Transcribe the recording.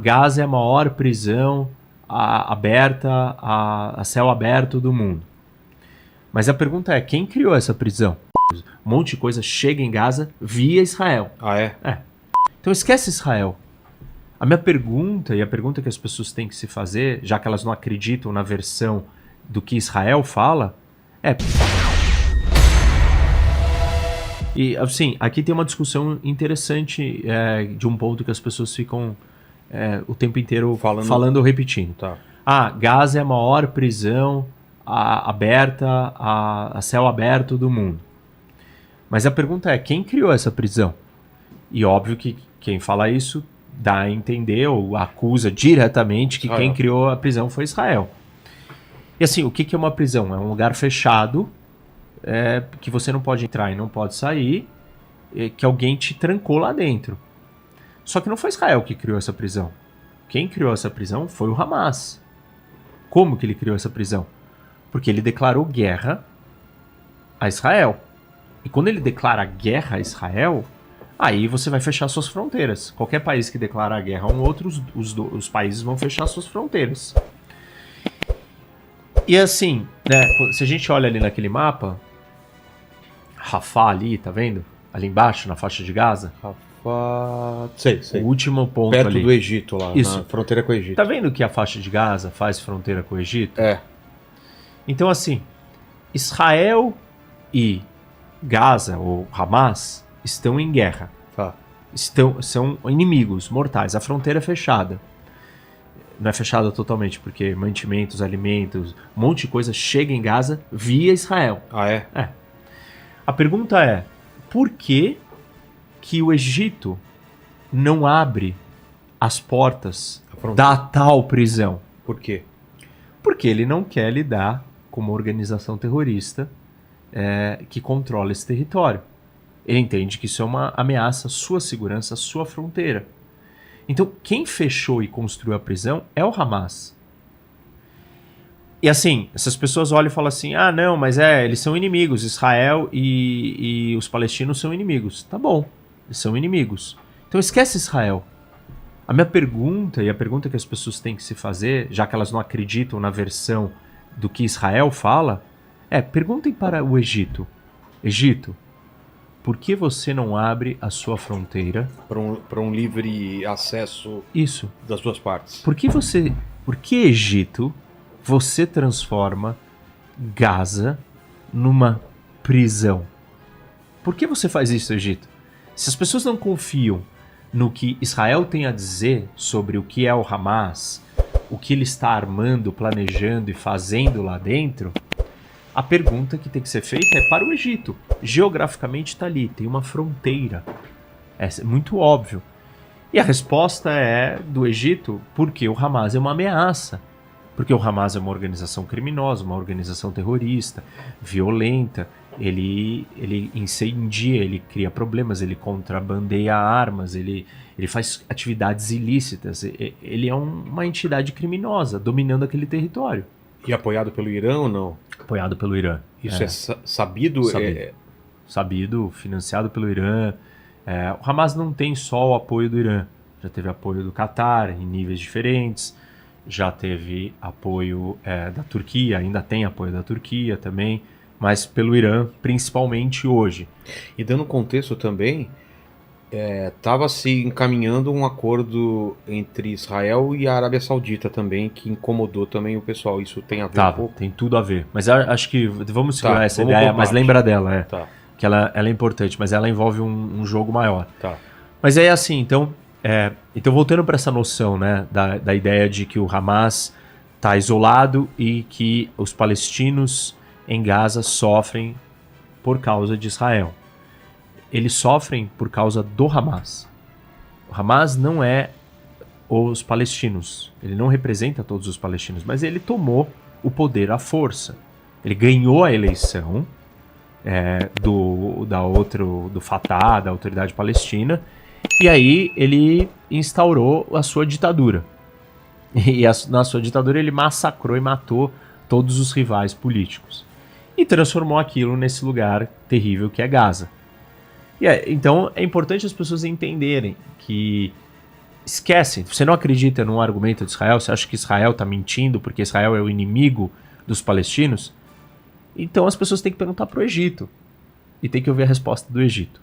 Gaza é a maior prisão aberta, a céu aberto do mundo. Mas a pergunta é, quem criou essa prisão? Um monte de coisa chega em Gaza via Israel. Então esquece Israel. A minha pergunta, e a pergunta que as pessoas têm que se fazer, já que elas não acreditam na versão do que Israel fala, é... E, assim, aqui tem uma discussão interessante de um ponto que as pessoas ficam o tempo inteiro falando ou repetindo. Gaza é a maior prisão aberta, a céu aberto do mundo. Mas a pergunta é, quem criou essa prisão? E óbvio que quem fala isso dá a entender ou acusa diretamente que quem criou a prisão foi Israel. E assim, o que é uma prisão? É um lugar fechado, que você não pode entrar e não pode sair, que alguém te trancou lá dentro. Só que não foi Israel que criou essa prisão. Quem criou essa prisão foi o Hamas. Como que ele criou essa prisão? Porque ele declarou guerra a Israel. E quando ele declara guerra a Israel, aí você vai fechar suas fronteiras. Qualquer país que declarar guerra a um outro, os países vão fechar suas fronteiras. E assim, né, se a gente olha ali naquele mapa, Rafah ali, tá vendo? Ali embaixo, na faixa de Gaza. Rafah... Sei. O último ponto perto ali. Do Egito lá, isso. Na fronteira com o Egito. Tá vendo que a faixa de Gaza faz fronteira com o Egito? Então assim, Israel e Gaza, ou Hamas, estão em guerra. São inimigos mortais. A fronteira é fechada. Não é fechada totalmente, porque mantimentos, alimentos, um monte de coisa chega em Gaza via Israel. A pergunta é, por que o Egito não abre as portas da tal prisão? Por quê? Porque ele não quer lidar com uma organização terrorista que controla esse território. Ele entende que isso é uma ameaça à sua segurança, à sua fronteira. Então, quem fechou e construiu a prisão é o Hamas. E assim, essas pessoas olham e falam assim, não, mas eles são inimigos, Israel e os palestinos são inimigos. Tá bom, eles são inimigos. Então esquece Israel. A minha pergunta, e a pergunta que as pessoas têm que se fazer, já que elas não acreditam na versão do que Israel fala, perguntem para o Egito. Egito, por que você não abre a sua fronteira para um livre acesso das duas partes? Por que Egito você transforma Gaza numa prisão? Por que você faz isso, Egito? Se as pessoas não confiam no que Israel tem a dizer sobre o que é o Hamas, o que ele está armando, planejando e fazendo lá dentro, a pergunta que tem que ser feita é para o Egito. Geograficamente está ali, tem uma fronteira. É muito óbvio. E a resposta é do Egito porque o Hamas é uma ameaça. Porque o Hamas é uma organização criminosa, uma organização terrorista, violenta. Ele incendia, ele cria problemas, ele contrabandeia armas, ele faz atividades ilícitas. Ele é uma entidade criminosa dominando aquele território. E apoiado pelo Irã ou não? Apoiado pelo Irã. Isso é sabido? Sabido, financiado pelo Irã. O Hamas não tem só o apoio do Irã. Já teve apoio do Catar em níveis diferentes. Já teve apoio da Turquia, ainda tem apoio da Turquia também. Mas pelo Irã, principalmente hoje. E dando contexto também, estava se encaminhando um acordo entre Israel e a Arábia Saudita também, que incomodou também o pessoal. Isso tem a ver um pouco? Tem tudo a ver. Mas acho que vamos segurar essa ideia, mas lembra dela, que ela é importante, mas ela envolve um jogo maior. Mas é assim, então voltando para essa noção, né, da ideia de que o Hamas está isolado e que os palestinos em Gaza sofrem por causa de Israel. Eles sofrem por causa do Hamas. O Hamas não é os palestinos. Ele não representa todos os palestinos, mas ele tomou o poder à força. Ele ganhou a eleição do Fatah, da Autoridade Palestina, e aí ele instaurou a sua ditadura. E na sua ditadura ele massacrou e matou todos os rivais políticos. E transformou aquilo nesse lugar terrível que é Gaza. Então é importante as pessoas entenderem que esquece. Você não acredita num argumento de Israel? Você acha que Israel está mentindo porque Israel é o inimigo dos palestinos? Então as pessoas têm que perguntar para o Egito. E tem que ouvir a resposta do Egito.